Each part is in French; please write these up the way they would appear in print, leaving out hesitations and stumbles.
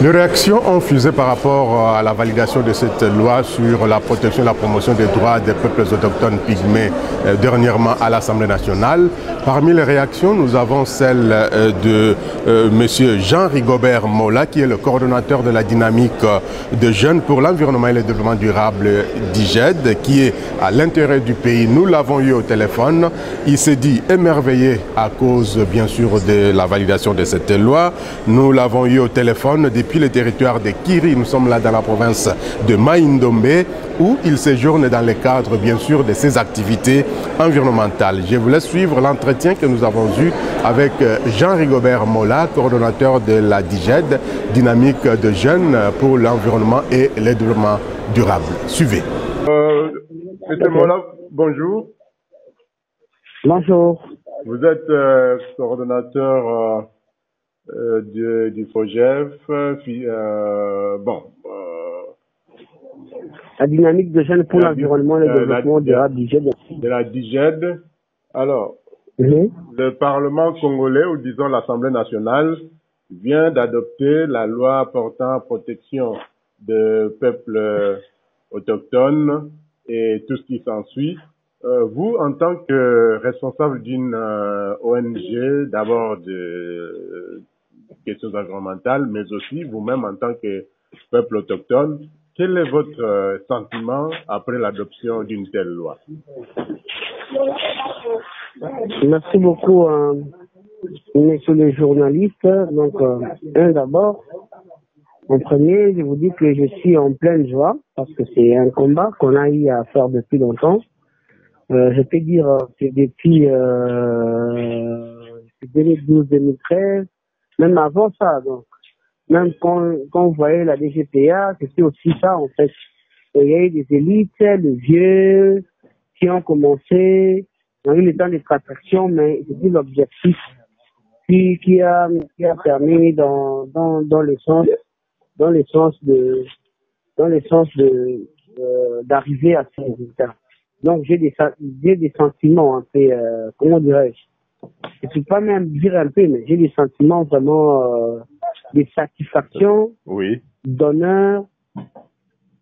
Les réactions ont fusé par rapport à la validation de cette loi sur la protection et la promotion des droits des peuples autochtones pygmées dernièrement à l'Assemblée nationale. Parmi les réactions, nous avons celle de M. Jean-Rigobert Mola, qui est le coordonnateur de la dynamique de jeunes pour l'environnement et le développement durable d'IGED, qui est à l'intérieur du pays. Nous l'avons eu au téléphone. Il s'est dit émerveillé à cause, bien sûr, de la validation de cette loi. Nous l'avons eu au téléphone depuis le territoire de Kiri. Nous sommes là dans la province de Maïndombe, où il séjourne dans le cadre, bien sûr, de ses activités environnementales. Je vous laisse suivre l'entretien que nous avons eu avec Jean-Rigobert Mola, coordonnateur de la DIGED, dynamique de jeunes pour l'environnement et le développement durable. Suivez. Monsieur Mola, bonjour. Bonjour. Vous êtes coordonnateur du FOGEF. La dynamique de jeunes pour l'environnement et le développement durable d'IGED. De la DIGED. Alors, le Parlement congolais, ou disons l'Assemblée nationale, vient d'adopter la loi portant protection des peuples autochtones et tout ce qui s'ensuit. Vous, en tant que responsable d'une ONG, d'abord de questions environnementales, mais aussi vous-même en tant que peuple autochtone, quel est votre sentiment après l'adoption d'une telle loi? Merci beaucoup, messieurs les journalistes. Donc, d'abord, en premier, je vous dis que je suis en pleine joie parce que c'est un combat qu'on a eu à faire depuis longtemps. Je peux dire que depuis 2012-2013, même avant ça, donc même quand vous voyez la DGPA, c'était aussi ça en fait. Il y a eu des élites, les vieux, qui ont commencé, on a eu le temps de attraction, mais c'était l'objectif qui a permis dans le sens d'arriver à ces résultats. Donc j'ai des sentiments un peu, comment dirais-je, je ne peux pas même dire un peu, mais j'ai des sentiments vraiment de satisfaction, oui, d'honneur.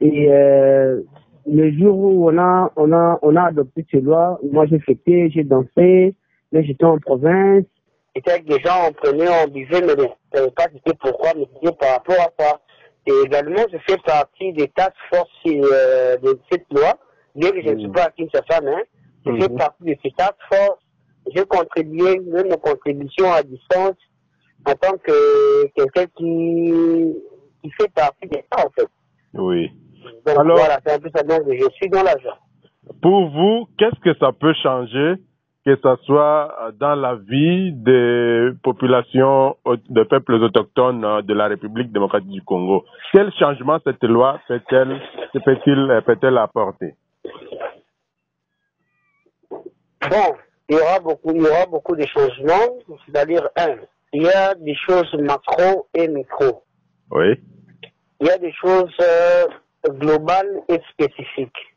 Et le jour où on a adopté ces lois, moi j'ai fêté, j'ai dansé, mais j'étais en province, j'étais avec des gens, on prenait, on buvait, mais je ne savais pas c'était pourquoi, mais c'était par rapport à ça. Et également, je fais partie des task force de cette loi, bien que je ne suis pas à Kinshasa, mais je fais partie de ces task force. J'ai contribué, même mes contributions à distance, en tant que quelqu'un qui fait partie des ça, en fait. Oui. Donc alors, voilà, c'est un peu ça, donc je suis dans la joie. Pour vous, qu'est-ce que ça peut changer, que ce soit dans la vie des populations, des peuples autochtones de la République démocratique du Congo? Quel changement cette loi peut-elle apporter? Bon, il y aura beaucoup de changements, c'est-à-dire, il y a des choses macro et micro. Oui. Il y a des choses globales et spécifiques.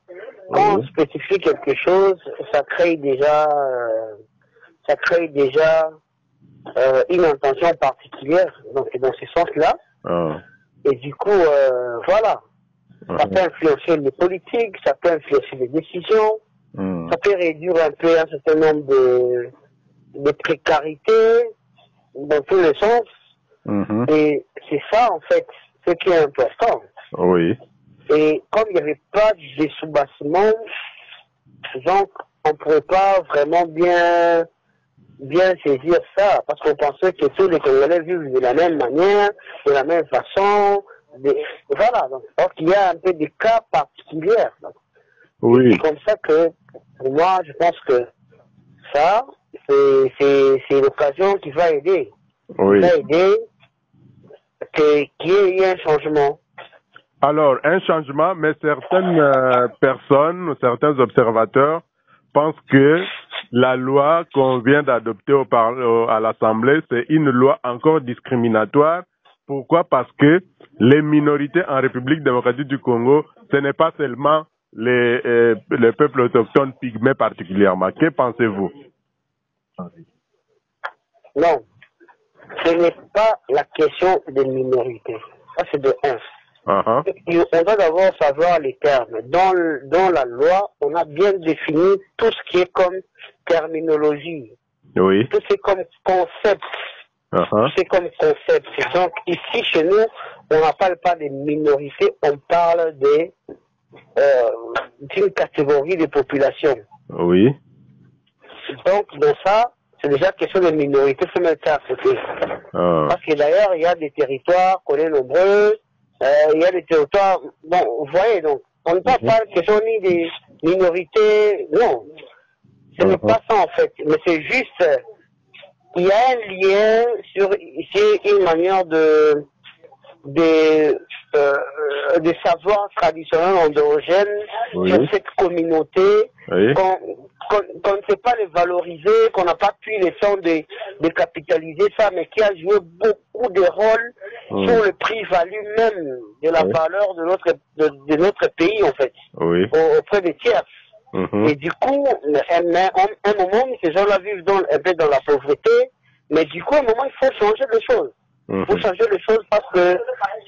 Quand on spécifie quelque chose, ça crée déjà une intention particulière. Donc c'est dans ce sens-là. Et du coup, voilà. Ça peut influencer les politiques, ça peut influencer les décisions, ça peut réduire un peu un certain nombre de précarités dans tous les sens. Et c'est ça, en fait, ce qui est important. Oui. Et comme il n'y avait pas de sous-bassement, donc on ne pourrait pas vraiment bien saisir ça, parce qu'on pensait que tous les Congolais vivent de la même manière, de la même façon. Voilà, donc il y a un peu des cas particuliers. Oui. C'est comme ça que, pour moi, je pense que ça, c'est l'occasion qui va aider. Oui. Qui va aider qu'il y ait un changement. Alors, un changement, mais certaines personnes, certains observateurs pensent que la loi qu'on vient d'adopter à l'Assemblée, c'est une loi encore discriminatoire. Pourquoi? Parce que les minorités en République démocratique du Congo, ce n'est pas seulement les peuples autochtones pygmées particulièrement. Que pensez-vous? Non, ce n'est pas la question des minorités. Ça, c'est de 1. Uh-huh. On doit d'abord savoir les termes. Dans la loi, on a bien défini tout ce qui est comme terminologie. Oui. Tout ce qui est comme concept. Uh-huh. C'est comme concept. Donc, ici, chez nous, on ne parle pas des minorités, on parle d'une catégorie de population. Oui. Donc, dans ça, c'est déjà question de minorité, il faut mettre ça à côté. Parce que d'ailleurs, il y a des territoires qu'on est nombreux, il y a des territoires, bon, vous voyez, donc, on ne parle pas de question ni des minorités, non. Ce n'est pas ça, en fait. Mais c'est juste, il y a un lien sur, ici, une manière de savoirs traditionnels endogènes sur cette communauté, qu'on ne sait pas les valoriser, qu'on n'a pas pu les temps de capitaliser ça, mais qui a joué beaucoup de rôles sur le prix-value même de la valeur de notre pays, en fait, auprès des tiers. Et du coup, un moment, ces gens-là vivent un peu dans la pauvreté, mais du coup, à un moment, il faut changer les choses. Il faut changer les choses parce que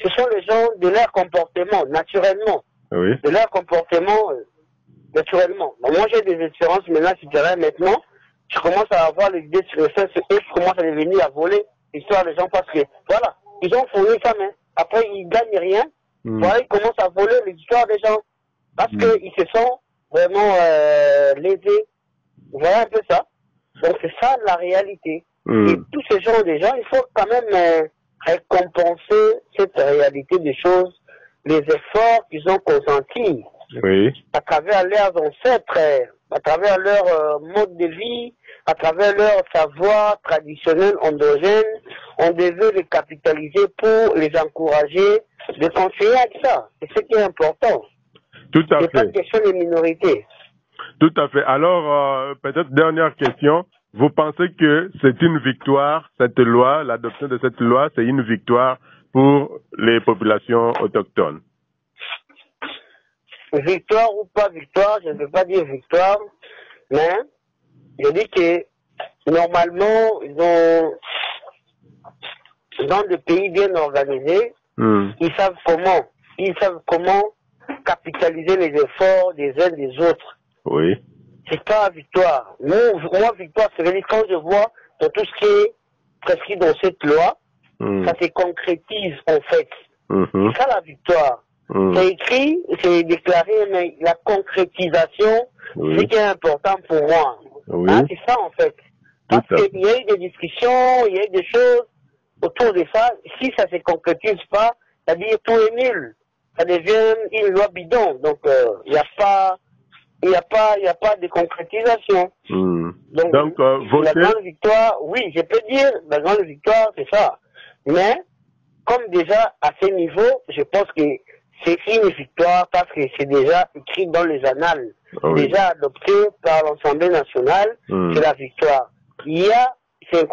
ce sont les gens de leur comportement, naturellement. De leur comportement, naturellement. Bon, moi, j'ai des expériences maintenant, maintenant, je commence à avoir les idées sur le fait et je commence à devenir à voler l'histoire des gens parce que, voilà, ils ont fourni ça, mais après, ils gagnent rien. Voilà, ils commencent à voler l'histoire des gens parce qu'ils se sont vraiment lésés. Voilà un peu ça. Donc, c'est ça la réalité. Et tous ces gens, des gens, il faut quand même récompenser cette réalité des choses, les efforts qu'ils ont consentis à travers leurs ancêtres, à travers leur mode de vie, à travers leur savoir traditionnel endogène. On devait les capitaliser pour les encourager de continuer avec ça. C'est ce qui est important. Tout à fait. C'est pas une question de minorité. Tout à fait. Alors, peut-être dernière question. Vous pensez que c'est une victoire, cette loi, l'adoption de cette loi, c'est une victoire pour les populations autochtones? Victoire ou pas victoire, je ne veux pas dire victoire, mais je dis que normalement, dans des pays bien organisés, ils savent comment capitaliser les efforts des uns des autres. Oui. C'est pas victoire. Moi, victoire, c'est dire quand je vois dans tout ce qui est prescrit dans cette loi, ça se concrétise en fait. C'est ça la victoire. C'est écrit, c'est déclaré, mais la concrétisation, c'est ce qui est important pour moi. Hein, c'est ça en fait. Parce qu'il y a eu des discussions, il y a eu des choses autour de ça. Si ça se concrétise pas, c'est-à-dire tout est nul. Ça devient une loi bidon. Donc, il n'y a pas de concrétisation. Donc voter... la grande victoire, oui, je peux dire, la grande victoire, c'est ça. Mais, comme déjà, à ce niveau, je pense que c'est une victoire parce que c'est déjà écrit dans les annales, déjà adopté par l'Assemblée nationale, c'est la victoire. C'est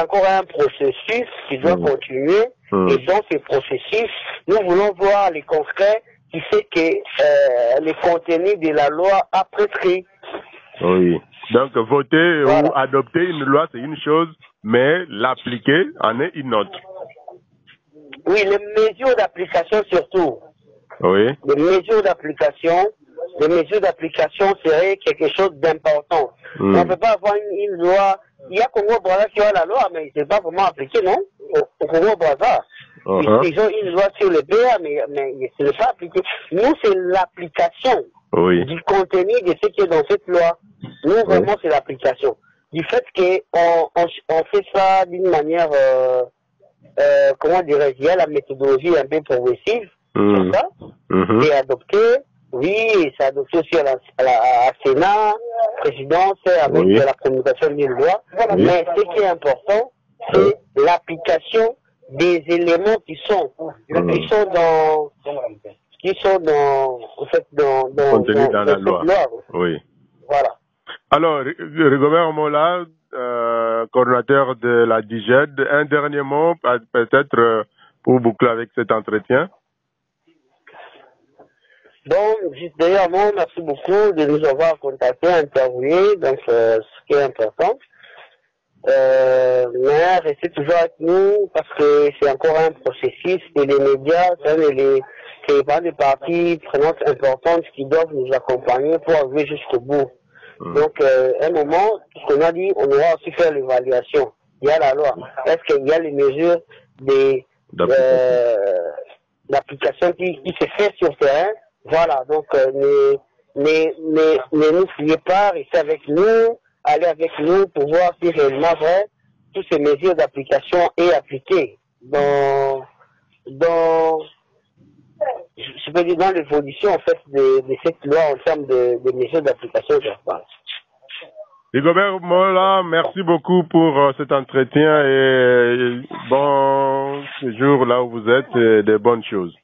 encore un processus qui doit continuer, et dans ce processus, nous voulons voir les concrets qui fait que le contenu de la loi a prescrit. Oui. Donc, voter ou adopter une loi, c'est une chose, mais l'appliquer en est une autre. Oui, les mesures d'application surtout. Oui. Les mesures d'application seraient quelque chose d'important. On ne peut pas avoir une loi. Il y a Congo-Brazza qui a la loi, mais c'est pas vraiment appliqué, non? Au Congo-Brazza. Ils ont une loi sur le BA, mais ce n'est pas appliqué. Nous, c'est l'application du contenu de ce qui est dans cette loi. Nous, vraiment, c'est l'application. Du fait qu'on fait ça d'une manière, comment dirais-je, il y a la méthodologie un peu progressive, c'est ça, c'est adopté, c'est adopté aussi à Sénat, présidence, avec la promulgation d'une loi. Mais ce qui est important, c'est l'application des éléments qui sont dans contenus dans la loi. Oui. Voilà. Alors, Rigobert Mola, coordonnateur de la DIGED, un dernier mot, peut-être, pour boucler avec cet entretien. Bon, juste d'ailleurs, merci beaucoup de nous avoir contactés, interviewés, donc ce qui est important. mais restez toujours avec nous parce que c'est encore un processus et les médias, c'est pas des parties prenantes importantes qui doivent nous accompagner pour arriver jusqu'au bout. Donc, à un moment, tout ce qu'on a dit, on aura aussi fait l'évaluation. Il y a la loi. Est-ce qu'il y a les mesures d'application qui se fait sur terrain? Voilà. Donc, ne nous fuyez pas, restez avec nous, allez avec nous pour voir si réellement vrai, toutes ces mesures d'application est appliquées je peux dire dans l'évolution en fait de cette loi en termes de mesures d'application, je pense. Rigobert Mola, merci beaucoup pour cet entretien et bon séjour là où vous êtes et de bonnes choses.